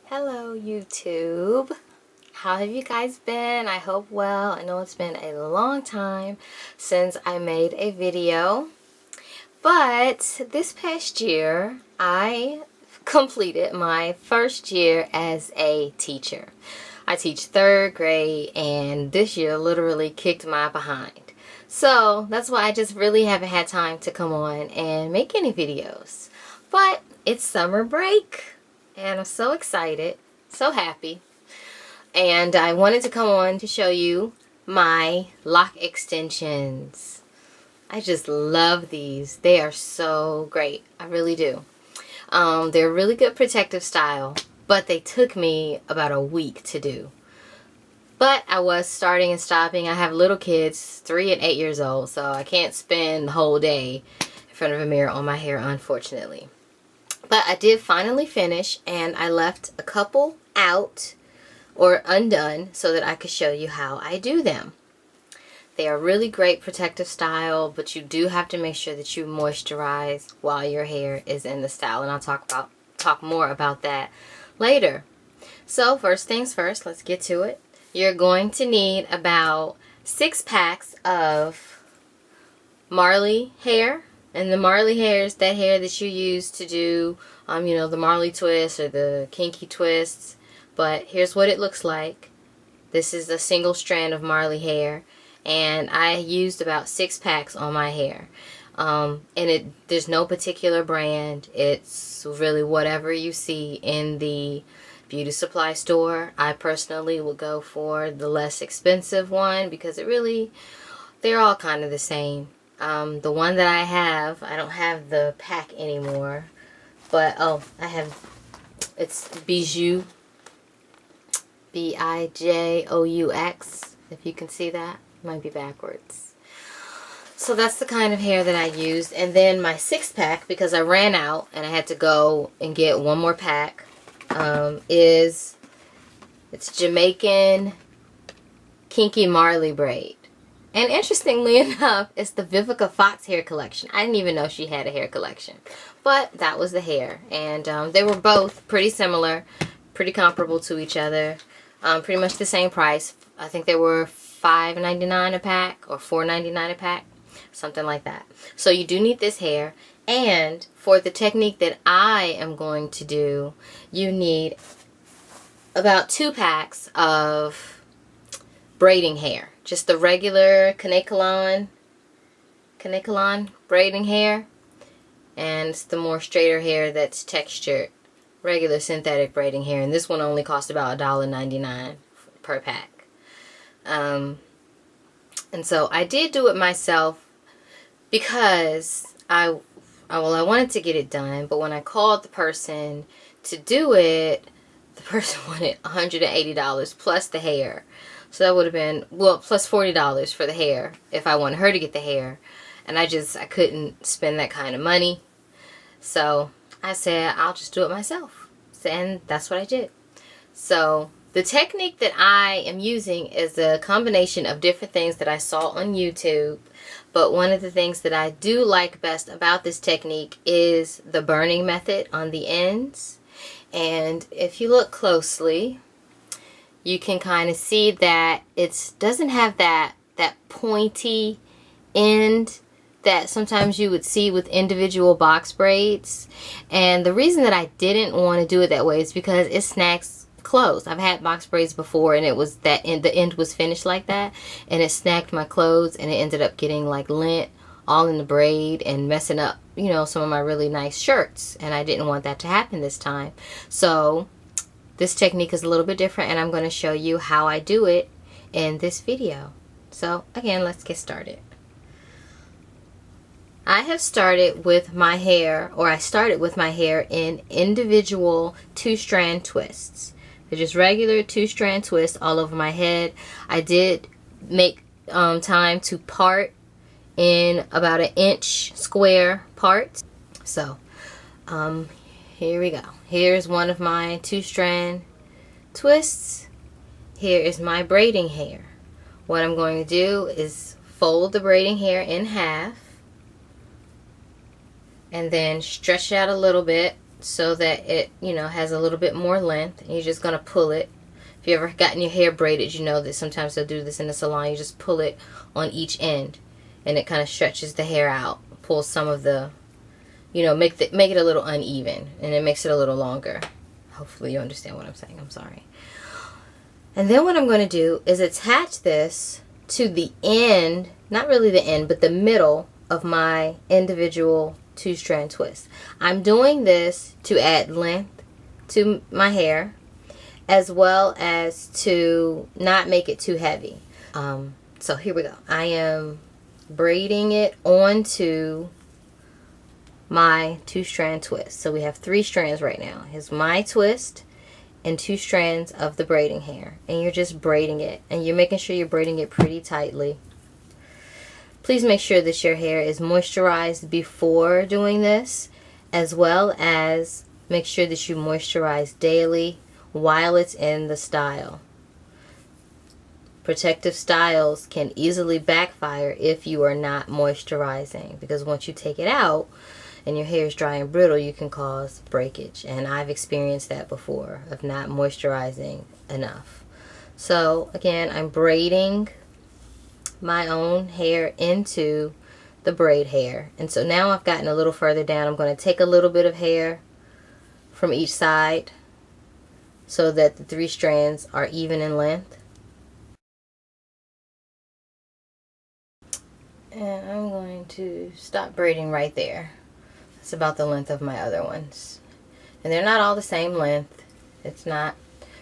Hello YouTube. How have you guys been? I hope well. I know it's been a long time since I made a video, but this past year I completed my first year as a teacher. I teach 3rd grade and this year literally kicked my behind. So that's why I just really haven't had time to come on and make any videos. But it's summer break. And I'm so excited, so happy. And I wanted to come on to show you my Loc Extensions. I just love these. They are so great. I really do. They're really good protective style, but they took me about a week to do. But I was starting and stopping. I have little kids, 3 and 8 years old, so I can't spend the whole day in front of a mirror on my hair, unfortunately. But I did finally finish, and I left a couple out or undone so that I could show you how I do them. They are really great protective style, but you do have to make sure that you moisturize while your hair is in the style, and I'll talk more about that later. So first things first, let's get to it. You're going to need about 6 packs of Marley Hair. And the Marley Hair is that hair that you use to do, you know, the Marley twists or the kinky twists. But here's what it looks like. This is a single strand of Marley Hair. And I used about 6 packs on my hair. There's no particular brand. It's really whatever you see in the beauty supply store. I personally would go for the less expensive one because they're all kind of the same. The one that I don't have the pack anymore, but it's Bijou, B-I-J-O-U-X, if you can see that. It might be backwards. So that's the kind of hair that I used. And then my 6 pack, because I ran out and I had to go and get one more pack, it's Jamaican Kinky Marley braid. And interestingly enough, it's the Vivica Fox hair collection. I didn't even know she had a hair collection. But that was the hair. And they were both pretty similar, pretty comparable to each other. Pretty much the same price. I think they were $5.99 a pack or $4.99 a pack. Something like that. So you do need this hair. And for the technique that I am going to do, you need about 2 packs of braiding hair. Just the regular Kanekalon braiding hair. And it's the more straighter hair that's textured. Regular synthetic braiding hair. And this one only cost about $1.99 per pack. And so I did do it myself because I wanted to get it done. But when I called the person to do it, the person wanted $180 plus the hair. So that would have been, well, plus $40 for the hair if I wanted her to get the hair. And I couldn't spend that kind of money. So I said, I'll just do it myself. And that's what I did. So the technique that I am using is a combination of different things that I saw on YouTube. But one of the things that I do like best about this technique is the burning method on the ends. And if you look closely, you can kind of see that it doesn't have that pointy end that sometimes you would see with individual box braids. And the reason that I didn't want to do it that way is because it snags clothes. I've had box braids before and it was the end was finished like that, and it snagged my clothes, and it ended up getting like lint all in the braid and messing up, you know, some of my really nice shirts. And I didn't want that to happen this time. So this technique is a little bit different, and I'm going to show you how I do it in this video. So again, let's get started. I have started with my hair, or I started with my hair in individual 2-strand twists. They're just regular 2-strand twists all over my head. I did make time to part in about 1 inch square parts. So here we go. Here's one of my 2-strand twists. Here is my braiding hair. What I'm going to do is fold the braiding hair in half and then stretch it out a little bit so that it, you know, has a little bit more length. And you're just going to pull it. If you ever gotten your hair braided, you know that sometimes they'll do this in the salon. You just pull it on each end, and it kind of stretches the hair out, pulls some of the, you know, make it a little uneven, and it makes it a little longer. Hopefully you understand what I'm saying. I'm sorry. And then what I'm going to do is attach this to the end, not really the end, but the middle of my individual 2-strand twist. I'm doing this to add length to my hair, as well as to not make it too heavy. So here we go. I am braiding it onto my 2-strand twist. So we have 3 strands right now. Here's my twist and 2 strands of the braiding hair. And you're just braiding it. And you're making sure you're braiding it pretty tightly. Please make sure that your hair is moisturized before doing this, as well as make sure that you moisturize daily while it's in the style. Protective styles can easily backfire if you are not moisturizing, because once you take it out and your hair is dry and brittle, you can cause breakage. And I've experienced that before, of not moisturizing enough. So again, I'm braiding my own hair into the braid hair. And so now I've gotten a little further down. I'm going to take a little bit of hair from each side so that the 3 strands are even in length. And I'm going to stop braiding right there. That's about the length of my other ones. And they're not all the same length. It's not,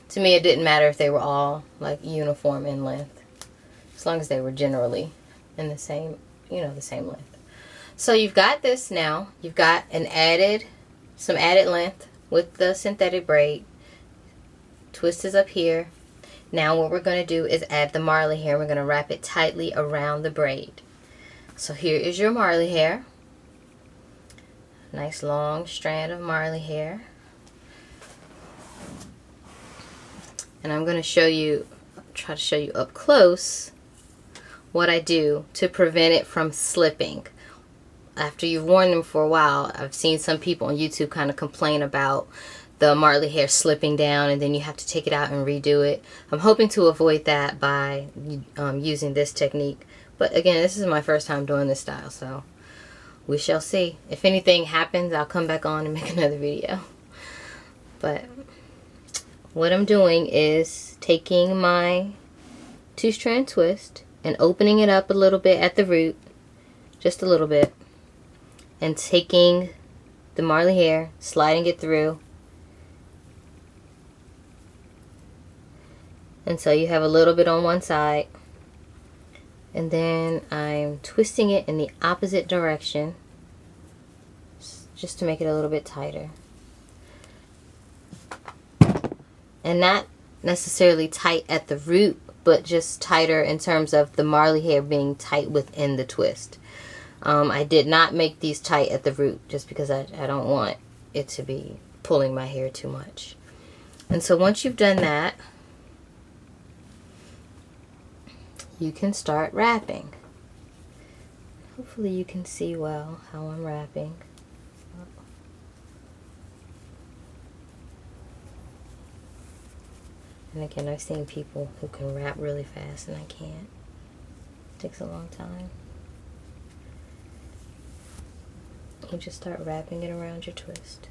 to me it didn't matter if they were all like uniform in length, as long as they were generally in the same, you know, the same length. So you've got this now. You've got some added length with the synthetic braid. Twist is up here. Now what we're going to do is add the Marley hair. We're going to wrap it tightly around the braid. So here is your Marley hair. Nice long strand of Marley hair. And I'm going to try to show you up close what I do to prevent it from slipping. After you've worn them for a while, I've seen some people on YouTube kind of complain about the Marley hair slipping down, and then you have to take it out and redo it. I'm hoping to avoid that by using this technique. But again, this is my first time doing this style, so we shall see. If anything happens, I'll come back on and make another video. But what I'm doing is taking my 2-strand twist and opening it up a little bit at the root, just a little bit, and taking the Marley hair, sliding it through. And so you have a little bit on one side, and then I'm twisting it in the opposite direction just to make it a little bit tighter. And not necessarily tight at the root, but just tighter in terms of the Marley hair being tight within the twist. I did not make these tight at the root just because I don't want it to be pulling my hair too much. And so once you've done that, you can start wrapping. Hopefully you can see well how I'm wrapping. And again, I've seen people who can wrap really fast, and I can't. It takes a long time. You just start wrapping it around your twist.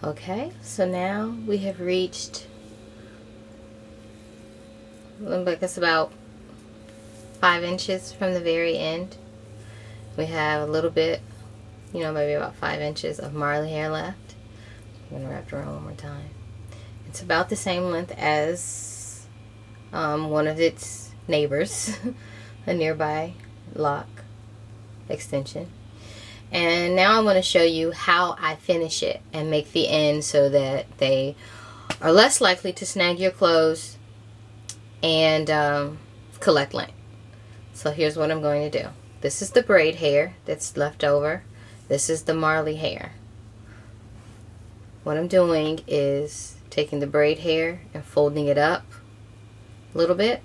Okay, so now we have reached, I guess, about 5 inches from the very end. We have a little bit, you know, maybe about 5 inches of Marley hair left. I'm going to wrap it around one more time. It's about the same length as one of its neighbors, a nearby Loc Extension. And now I'm going to show you how I finish it and make the ends so that they are less likely to snag your clothes and collect lint. So here's what I'm going to do. This is the braid hair that's left over. This is the Marley hair. What I'm doing is taking the braid hair and folding it up a little bit.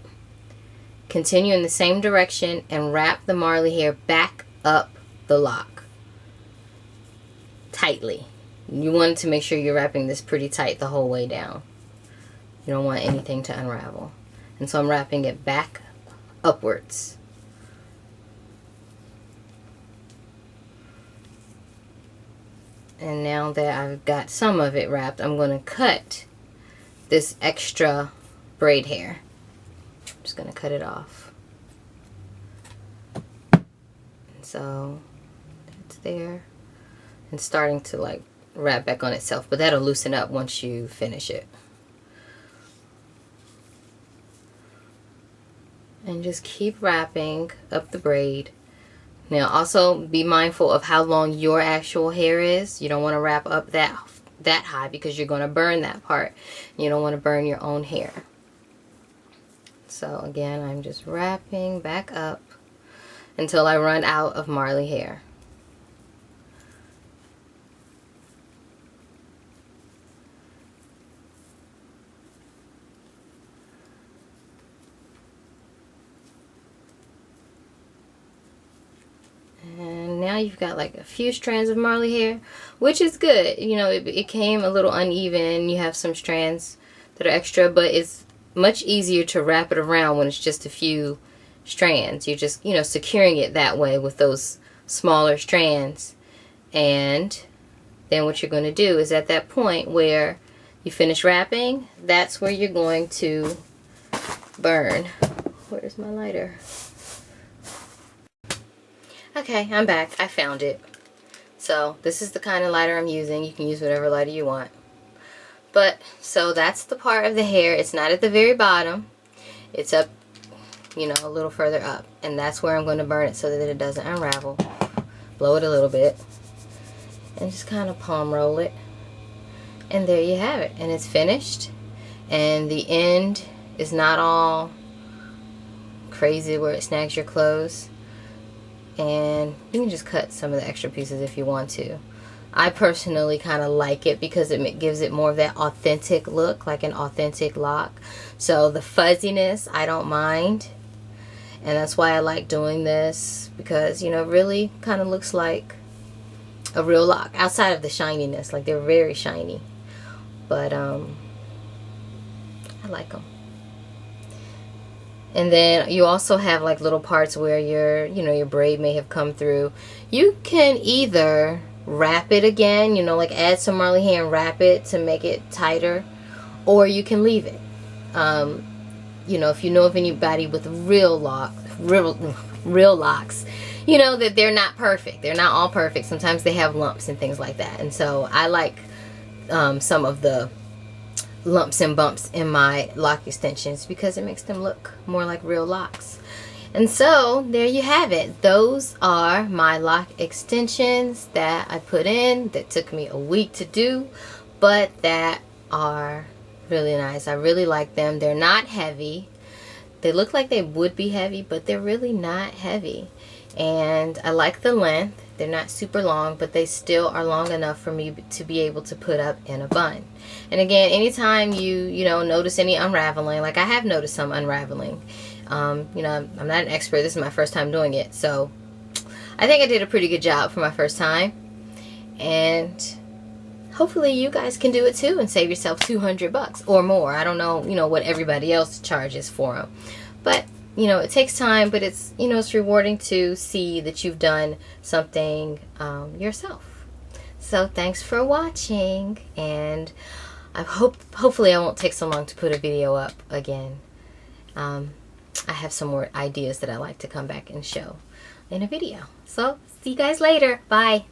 Continue in the same direction and wrap the Marley hair back up the lock tightly. You want to make sure you're wrapping this pretty tight the whole way down. You don't want anything to unravel. And so I'm wrapping it back upwards. And now that I've got some of it wrapped, I'm going to cut this extra braid hair. I'm just going to cut it off. And so it's there. And starting to like wrap back on itself, but that'll loosen up once you finish it. And just keep wrapping up the braid. Now also be mindful of how long your actual hair is. You don't want to wrap up that high because you're going to burn that part. You don't want to burn your own hair. So again, I'm just wrapping back up until I run out of Marley hair. And now you've got like a few strands of Marley hair, which is good. You know, it came a little uneven. You have some strands that are extra, but it's much easier to wrap it around when it's just a few strands. You're just, you know, securing it that way with those smaller strands. And then what you're going to do is at that point where you finish wrapping, that's where you're going to burn. Where's my lighter? Okay, I'm back. I found it. So this is the kind of lighter I'm using. You can use whatever lighter you want. But so that's the part of the hair. It's not at the very bottom. It's up, you know, a little further up. And that's where I'm going to burn it so that it doesn't unravel. Blow it a little bit. And just kind of palm roll it. And there you have it. And it's finished. And the end is not all crazy where it snags your clothes. And you can just cut some of the extra pieces if you want to. I personally kind of like it because it gives it more of that authentic look, like an authentic lock. So the fuzziness, I don't mind. And that's why I like doing this, because, you know, it really kind of looks like a real lock outside of the shininess. Like, they're very shiny. But I like them. And then you also have like little parts where your braid may have come through. You can either wrap it again, you know, like add some Marley hair and wrap it to make it tighter, or you can leave it. You know, if you know of anybody with real locks, you know that they're not perfect. They're not all perfect. Sometimes they have lumps and things like that. And so I like some of the lumps and bumps in my lock extensions because it makes them look more like real locks. And so there you have it. Those are my lock extensions that I put in that took me a week to do, but that are really nice. I really like them. They're not heavy. They look like they would be heavy, but they're really not heavy. And I like the length. They're not super long, but they still are long enough for me to be able to put up in a bun. And again, anytime you know, notice any unraveling, like I have noticed some unraveling. You know, I'm not an expert. This is my first time doing it. So I think I did a pretty good job for my first time. And hopefully you guys can do it too and save yourself $200 or more. I don't know, you know, what everybody else charges for them. But you know, it takes time, but it's, you know, it's rewarding to see that you've done something yourself. So thanks for watching, and hopefully I won't take so long to put a video up again. I have some more ideas that I like to come back and show in a video. So see you guys later. Bye.